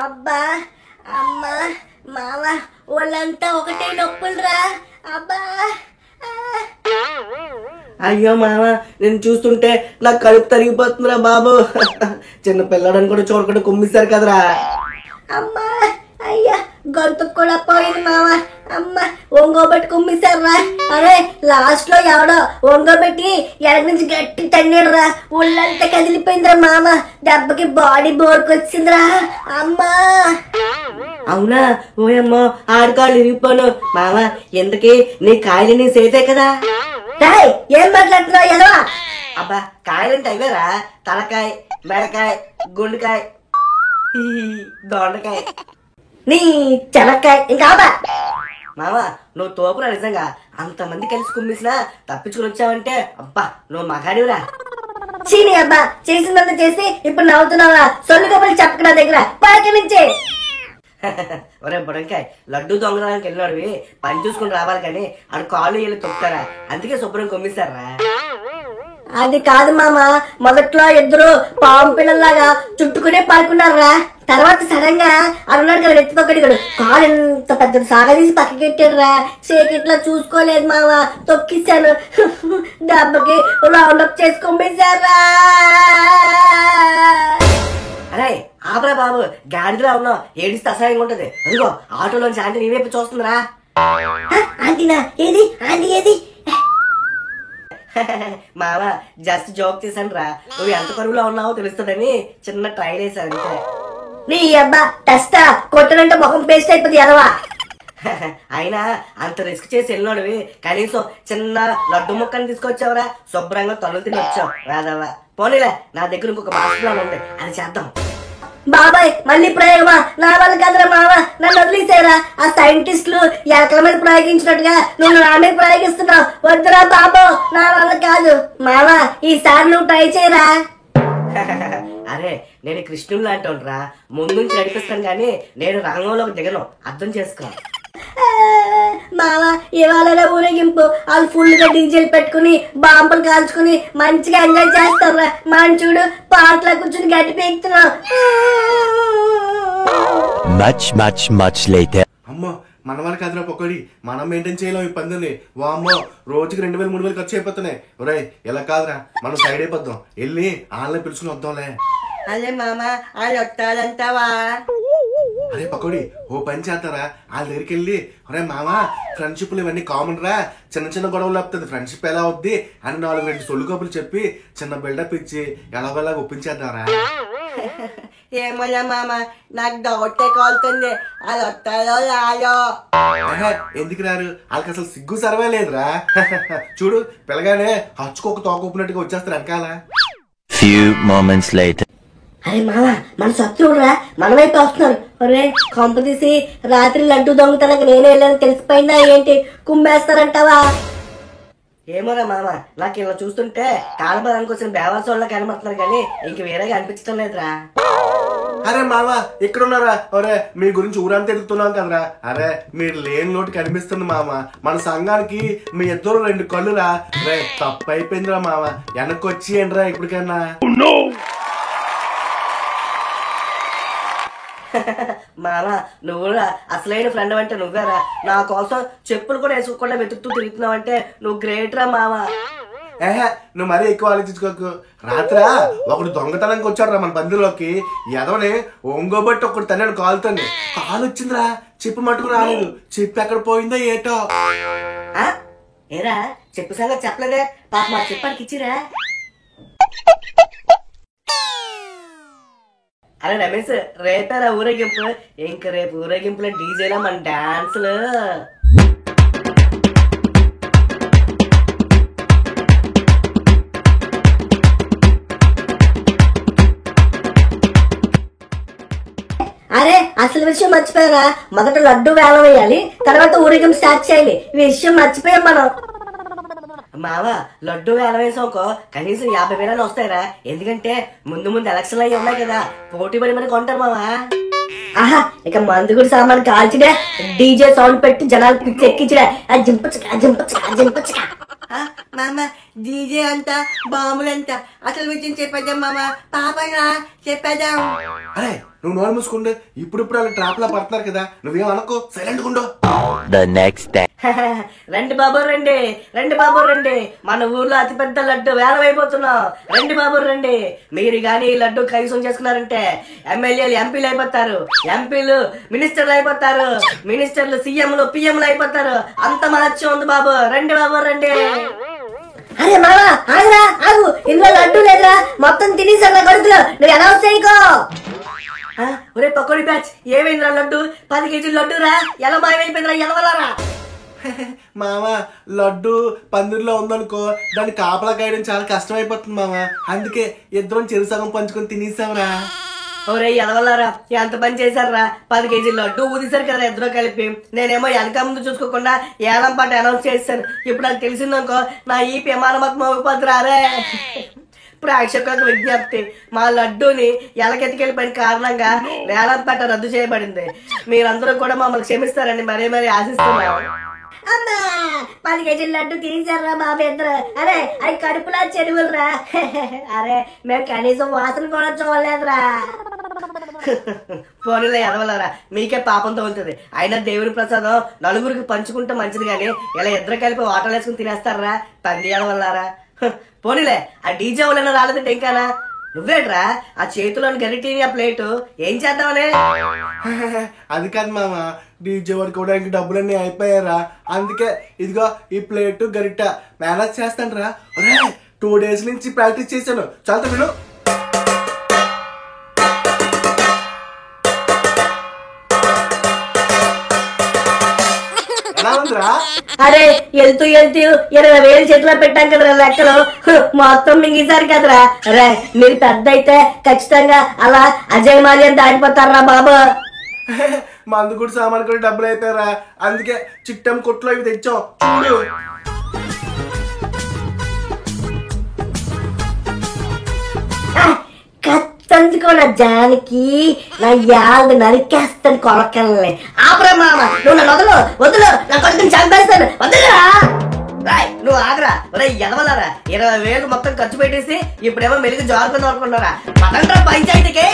అబ్బా అమ్మ మావ వాళ్ళంతా ఒకటే నొప్పులురా. అబ్బా అయ్యో మామ, నేను చూస్తుంటే నాకు కడుపు తరిగిపోతుందిరా బాబు. చిన్న పిల్లడని కూడా చూడకుండా కుమ్మిస్తారు కదరా. అమ్మా అయ్యా గొంతు కూడా పోయింది మావ. అమ్మ ఒంగోబెట్టి కుమ్మిసారా. అరే లాస్ట్ లో ఎవడో ఒంగోబెట్టి ఎడ నుంచి గట్టి తన్నేడురా. ఒళ్ళంతా కదిలిపోయిందిరా మామ. దెబ్బకి బాడీ బోర్కొచ్చిందిరా. అమ్మా అవునా? ఓయమ్మో, ఆడుకోవాలి ఇరిగిపోను. మామ ఎందుకే నీ కాయలు నీ సేతే కదా. ఏం మాట్లాడుతున్నావు ఎదవా? అబ్బా కాయలంటే అవేరా, తలకాయ, బెడకాయ, గుండెకాయ, దొండకాయ, నీ చెనక్కాయ. ఇంకా మామ నువ్వు తోపురా. నిజంగా అంతమంది కలిసి కుమ్మిసినా తప్పించుకుని వచ్చావంటే అబ్బా నువ్వు మగాడివిరా. చీని అబ్బా, చేసిందంతా చేసి ఇప్పుడు నవ్వుతున్నావా? సొల్లు కబుర్లు చెప్పకు నా దగ్గర. పైకి నుంచి ఒరే బుడంకాయ, లడ్డు దొంగడానికి వెళ్ళినాడు పని చూసుకుని రావాలి కానీ ఆడు కాళ్ళు వెళ్ళి తొక్కుతారా. అందుకే శుభ్రం కొమ్మిస్తారా. అది కాదు మామ, మొదట్లో ఇద్దరు పాము పిల్లల్లాగా చుట్టుకునే పడుకున్నారా. తర్వాత సడన్ గా అన్నాడు కదా ఎత్తిపక్కడిగాడు కాలు ఎంత పెద్ద సాగదీసి పక్కకెట్టాడురా. చీకట్లో చూసుకోలేదు మామ, తొక్కిస్తాను. దెబ్బకి రౌండప్ చేసుకొమ్మేశారా. అరే ఆపరా బాబు, గాడిదలా ఉన్నావు, ఏడిస్తే అసహ్యంగా ఉంటది. అదిగో ఆటోలోంచి ఆంటీ నీ వైపు చూస్తుందిరా. ఆంటీనా? ఏది ఆంటీ ఏది? మామ జస్ట్ జోక్ చేశాను రా. నువ్వు ఎంత కరువులో ఉన్నావో తెలుస్తుందని చిన్న ట్రైల్ వేసాను అంతే. నీ అబ్బా టెస్టా కొట్టనంటే ముఖం పేస్ట్ అయిపోతుంది ఎదవా. అయినా అంత రిస్క్ చేసి వెళ్ళినోడివి కనీసం చిన్న లడ్డు ముక్కని తీసుకొచ్చావురా. శుభ్రంగా తొలలు తిని వచ్చావు రాదవా. పోనీలే, నా దగ్గర ఇంకొక మాస్టర్ ప్లాన్ ఉంది, అది చేద్దాం. బాబాయ్ మళ్ళీ ప్రయోగమా? నా వల్ల కదరా మామ, నన్ను వదిలేసారా. ఆ సైంటిస్టులు ఎలకల మీద ప్రయోగించినట్టుగా నువ్వు నా మీద ప్రయోగిస్తున్నావు. వద్దురా బాబు, నా వల్ల కాదు. మామ ఈసారి నువ్వు ట్రై చేయరా. అరే నేను కృష్ణుడు లాంటి రా, ముందు నుంచి నడిపిస్తాను కానీ నేను రంగంలోకి దిగను, అర్థం చేసుకో. మామ ఇవాళ ఊరేగింపు వాళ్ళు ఫుల్ గా డీజేలు పెట్టుకుని బాంబులు కాల్చుకుని మంచిగా ఎంజాయ్ చేస్తారా. మనం చూడు పాటలో కూర్చుని గడ్డి పీకుతున్నాం. అమ్మో మన వాళ్ళకి అదిరా పొక్కడి, మనం మెయింటైన్ చేయలేం ఈ పందుని. వామ్మో రోజుకి 2000 3000 ఖర్చు అయిపోతున్నాయి. ఒరే ఇలా కాదురా, మనం సైడ్ అయిపోద్దాం, వెళ్ళి వాళ్ళని పిలుచుకుని వద్దాంలే. అదే మామ వాళ్ళు వస్తాడంటావా? అరే పకోడి ఓ పని చేస్తారా, వాళ్ళ దగ్గరికి వెళ్ళి ఒరే మామ ఫ్రెండ్షిప్లు ఇవన్నీ కామన్ రా, చిన్న చిన్న గొడవలు ఆపుతుంది, ఫ్రెండ్షిప్ ఎలా అవుద్ది అని 4 సొల్లు కబుర్లు చెప్పి చిన్న బిల్డప్ ఇచ్చి ఎలాగోలా ఒప్పించేద్దారా. ఏమోలా మామ, నాకు డౌటే కాలుతుంది, అది వస్తాడో రాదో. ఎందుకు రారు, వాళ్ళకి అసలు సిగ్గు సర్వే లేదురా. చూడు పిల్లగానే హచ్చుకోక తోకొప్పినట్టుగా వచ్చేస్తారు వెనకాల. అరే మామ మన శత్రువురా, మన వైపు వస్తున్నారు. ఒరే కొంప తీసి రాత్రి లడ్డు దొంగతనకు నేనే వెళ్ళని తెలిసిపోయిందా ఏంటి? కుమ్మేస్తారంటావా? ఏమోరా మామ, నాకు ఇలా చూస్తుంటే కాలపదానికి వచ్చిన బేవాసోళ్ళ కనబడుతున్నారు కానీ ఇంక వేరేగా అనిపించడం లేదురా. అరే మామ ఇక్కడున్నారా? ఒరే మీ గురించి ఊరంతా ఎదుగుతున్నాం కదరా. అరే మీరు లేని లోటు కనిపిస్తుంది మామ, మన సంఘానికి మీ ఇద్దరు 2 కళ్ళురా. రే తప్పు అయిపోయిందిరా మామ, వెనక్కి వచ్చి ఏంట్రా ఇప్పటికన్నా. మామ నువ్వు అసలైన ఫ్రెండ్ అంటే నువ్వేరా. నా కోసం చెప్పులు కూడా వేసుకోకుండా వెతుకుతూ తిరుగుతున్నావు అంటే నువ్వు గ్రేట్ రా మామ. నువ్వు మరీ ఎక్కువ ఆలోచించుకోకు. రాత్రా ఒకడు దొంగతనానికి వచ్చాడు మన పందిలోకి, ఎదవని ఒంగోబట్టి ఒకటి తన్నాడు కాలుతోని. కాలు వచ్చిందిరా, చెప్పు మట్టుకు రాలేదు. చెప్పు ఎక్కడ పోయిందో ఏటో. ఏరా చెప్పు సంగతి చెప్పలేదే, పాప మా చెప్పడానికి ఇచ్చిరా. అరే రమేష్, రేపేరా ఊరేగింపు? ఇంక రేపు ఊరేగింపులో డీజేలా మన డాన్సులు. అరే అసలు విషయం మర్చిపోయారా? మొదట లడ్డు వేలం వేయాలి, తర్వాత ఊరేగింపు స్టార్ట్ చేయాలి. ఈ విషయం మర్చిపోయాం మనం. మావా లడ్డు వేల వేసావుకో కనీసం 50,000 వస్తాయిరా. ఎందుకంటే ముందు ముందు ఎలక్షన్లు అయ్యి ఉన్నాయి కదా, పోటీ పడి మరి కొంటారు మావా. ఆహా ఇక మందు కూడా సామాన్ కాల్చిడే, డీజే సౌండ్ పెట్టి జనాలు పిచ్చి ఎక్కించడే. జింపచ్చుగా జింపచ్చుగా జింపచ్చుగా. మామ డీజే అంట బాంబులంట అసలు విషయం చెప్పేద్దాం మామ పాపగా చెప్పేద్దాం. అరే నువ్వు నోరు మూసుకుంటే ఇప్పుడు అలా ట్రాప్ లా పడుతున్నారు కదా, నువ్వేం అనుకో, సైలెంట్ గుండో. The next day. రండి బాబు రండి, రండి బాబు రండి, మన ఊర్లో అతిపెద్ద లడ్డు వేలమైపోతున్నాం. రండి బాబు రండి. మీరు గాని ఈ లడ్డు కైవసం చేసుకున్నారంటే ఎమ్మెల్యేలు ఎంపీలు అయిపోతారు, ఎంపీలు మినిస్టర్లు అయిపోతారు, మినిస్టర్లు సీఎంలు పిఎంలు అయిపోతారు. అంత మహత్యం ఉంది బాబు. రండి బాబు రండి. అరే మామ ఆగురా ఆగు, ఇందులో లడ్డు లేదురా, మొత్తం తినేసారు నా కొడుకులు, నువ్వు అనౌన్స్ చేయకో. ఒరే పకోడి బ్యాచ్, ఏమైందిరా లడ్డు? 10 కేజీలు లడ్డు రా, ఎలా మాయమైపోయిందిరా ఎలవలారా? మామ లడ్డు పందిరిలో ఉందనుకో, దాన్ని కాపలా కాయడం చాలా కష్టం అయిపోతుంది మామ, అందుకే ఇద్దరం చెరు సగం పంచుకొని తినేసాంరా. ఒరే ఎలవలారా, ఎంత పని చేశారా? 10 కేజీలు లడ్డు ఊదిసారు కదా ఇద్దరు కలిపి. నేనేమో వెనక ముందు చూసుకోకుండా ఏలం పాట అనౌన్స్ చేశాను. ఇప్పుడు నాకు తెలిసిందనుకో, నా ఈ విమానమత్మ ఊపిపోతురారే. ప్రేక్షకులకు విజ్ఞప్తి, మా లడ్డూని ఎలకెత్తికెళ్ళిపోయిన కారణంగా వేలంపాట రద్దు చేయబడింది. మీరందరూ కూడా మమ్మల్ని క్షమిస్తారని మరీ మరీ ఆశిస్తున్నాం. అమ్మా 10 కేజీల లడ్డు తినేసారా బాబు ఇద్దరు. అరే అవి కడుపులా చెరువులురా. అరే మేము కనీసం వాసన కూడా చూడలేదురా. పోనీలే ఎదవలారా, మీకే పాపంతో ఉంటుంది. అయినా దేవుని ప్రసాదం నలుగురికి పంచుకుంటే మంచిది కానీ ఇలా ఇద్దరు కలిపి వాటలు వేసుకుని తినేస్తారా పంది ఎదవల్లారా. పోనీలే ఆ డీజే వాళ్ళైనా రాలేదంటే ఇంకానా? నువ్వేట్రా ఆ చేతిలోని గరిటీ ఆ ప్లేటు ఏం చేద్దామనే? అది కాదు మామ, డీజే పడుకోవడానికి డబ్బులన్నీ అయిపోయారా, అందుకే ఇదిగో ఈ ప్లేట్ గరిట మేనేజ్ చేస్తాను రా. 2 days నుంచి ప్రాక్టీస్ చేశాను, చాలా విను. ఎలా ఉందిరా? అరే వెళ్తూ 20,000 చేతిలో పెట్టాం కదరా లెక్కలు, మొత్తం మింగేశారు కదరా. అరే మీరు పెద్ద అయితే ఖచ్చితంగా అలా అజయ్ మాల్యం దాటిపోతారా బాబు. మందు కూడా సామాన్ కూడా డబ్బులు అయిపోయారా, అందుకే చిట్టం కొట్లో ఇవి తెచ్చాం చూడు. కత్తందుకోన జానికి నా యాళ్ళు నరికేస్తాను కొరకల్ని. ఆపరా మామ, నువ్వు నన్ను వదలు వదలు, నా కొడుకుని చంపేస్తాను, వదలరా. నువ్వు ఆగరా. ఒరే ఎదవలారా, 20,000 మొత్తం ఖర్చు పెట్టేసి ఇప్పుడేమో మెరుగు జారుకుందాం అనుకున్నారా? పదండ్రా పంచాయతీకి.